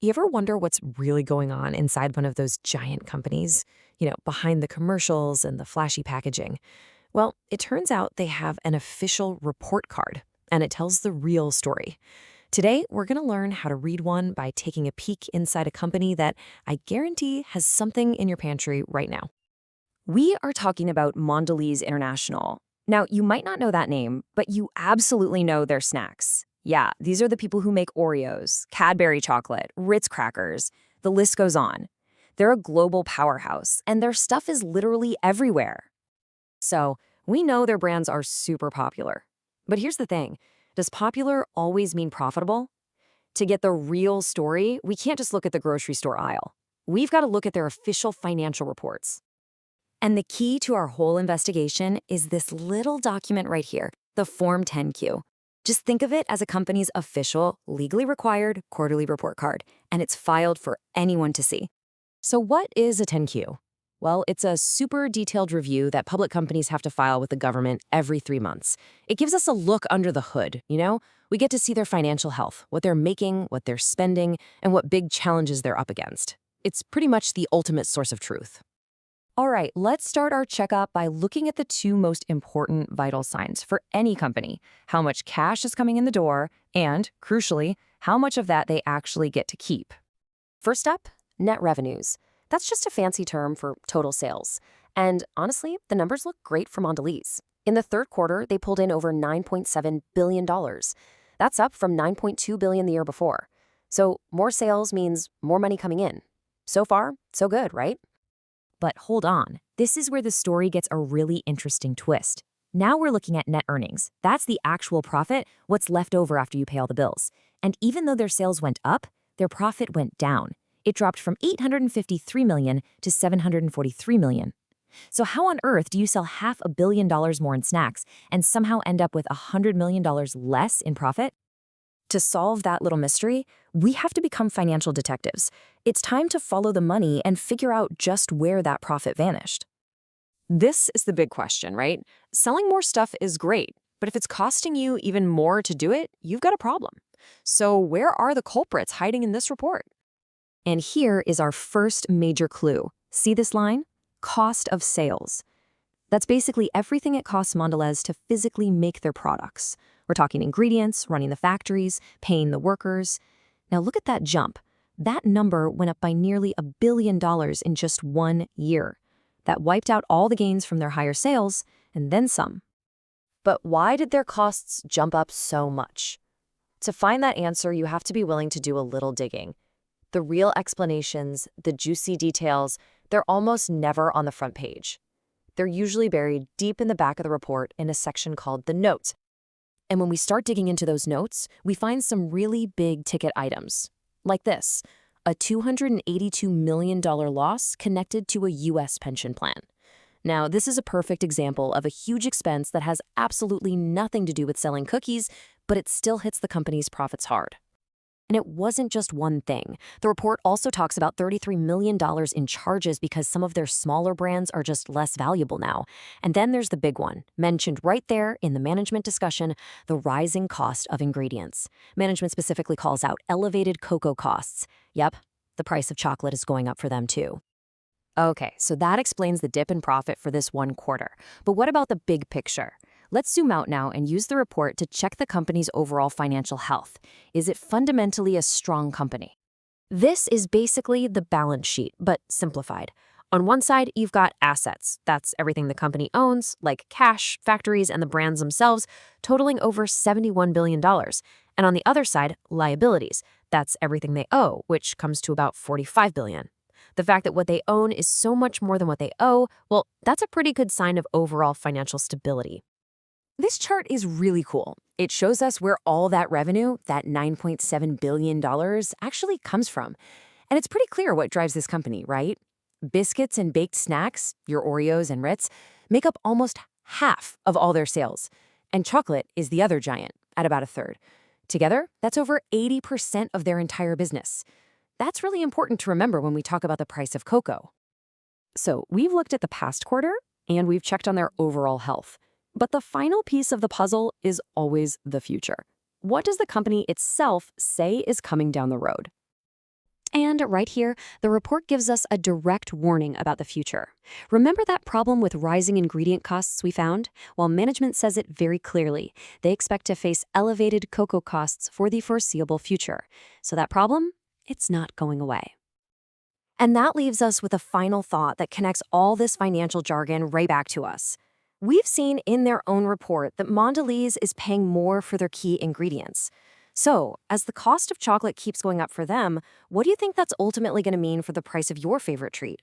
You ever wonder what's really going on inside one of those giant companies? Behind the commercials and the flashy packaging. Well, it turns out they have an official report card, and it tells the real story. Today, we're going to learn how to read one by taking a peek inside a company that I guarantee has something in your pantry right now. We are talking about Mondelēz International. Now, you might not know that name, but you absolutely know their snacks. Yeah, these are the people who make Oreos, Cadbury chocolate, Ritz crackers. The list goes on. They're a global powerhouse, and their stuff is literally everywhere. So, we know their brands are super popular. But here's the thing. Does popular always mean profitable? To get the real story, we can't just look at the grocery store aisle. We've got to look at their official financial reports. And the key to our whole investigation is this little document right here, the Form 10Q. Just think of it as a company's official, legally required quarterly report card, and it's filed for anyone to see. So what is a 10Q? Well, it's a super detailed review that public companies have to file with the government every 3 months. It gives us a look under the hood, We get to see their financial health, what they're making, what they're spending, and what big challenges they're up against. It's pretty much the ultimate source of truth. All right, let's start our checkup by looking at the two most important vital signs for any company: how much cash is coming in the door, and, crucially, how much of that they actually get to keep. First up, net revenues. That's just a fancy term for total sales. And honestly, the numbers look great for Mondelēz. In the third quarter, they pulled in over $9.7 billion. That's up from $9.2 billion the year before. So more sales means more money coming in. So far, so good, right? But hold on, this is where the story gets a really interesting twist. Now we're looking at net earnings. That's the actual profit, what's left over after you pay all the bills. And even though their sales went up, their profit went down. It dropped from $853 million to $743 million. So how on earth do you sell $500 million more in snacks and somehow end up with $100 million less in profit? To solve that little mystery, we have to become financial detectives. It's time to follow the money and figure out just where that profit vanished. This is the big question, right? Selling more stuff is great, but if it's costing you even more to do it, you've got a problem. So where are the culprits hiding in this report? And here is our first major clue. See this line? Cost of sales. That's basically everything it costs Mondelēz to physically make their products. We're talking ingredients, running the factories, paying the workers. Now look at that jump. That number went up by nearly $1 billion in just 1 year. That wiped out all the gains from their higher sales, and then some. But why did their costs jump up so much? To find that answer, you have to be willing to do a little digging. The real explanations, the juicy details, they're almost never on the front page. They're usually buried deep in the back of the report in a section called the notes. And when we start digging into those notes, we find some really big ticket items, like this, a $282 million loss connected to a U.S. pension plan. Now, this is a perfect example of a huge expense that has absolutely nothing to do with selling cookies, but it still hits the company's profits hard. And it wasn't just one thing. The report also talks about $33 million in charges because some of their smaller brands are just less valuable now. And then there's the big one, mentioned right there in the management discussion, the rising cost of ingredients. Management specifically calls out elevated cocoa costs. Yep, the price of chocolate is going up for them too. Okay, so that explains the dip in profit for this 1 quarter. But what about the big picture? Let's zoom out now and use the report to check the company's overall financial health. Is it fundamentally a strong company? This is basically the balance sheet, but simplified. On one side, you've got assets. That's everything the company owns, like cash, factories, and the brands themselves, totaling over $71 billion. And on the other side, liabilities. That's everything they owe, which comes to about $45 billion. The fact that what they own is so much more than what they owe, well, that's a pretty good sign of overall financial stability. This chart is really cool. It shows us where all that revenue, that $9.7 billion, actually comes from. And it's pretty clear what drives this company, right? Biscuits and baked snacks, your Oreos and Ritz, make up almost half of all their sales. And chocolate is the other giant, at about a third. Together, that's over 80% of their entire business. That's really important to remember when we talk about the price of cocoa. So we've looked at the past quarter, and we've checked on their overall health. But the final piece of the puzzle is always the future. What does the company itself say is coming down the road? And right here, the report gives us a direct warning about the future. Remember that problem with rising ingredient costs we found? Well, management says it very clearly. They expect to face elevated cocoa costs for the foreseeable future. So that problem, it's not going away. And that leaves us with a final thought that connects all this financial jargon right back to us. We've seen in their own report that Mondelēz is paying more for their key ingredients. So, as the cost of chocolate keeps going up for them, what do you think that's ultimately going to mean for the price of your favorite treat?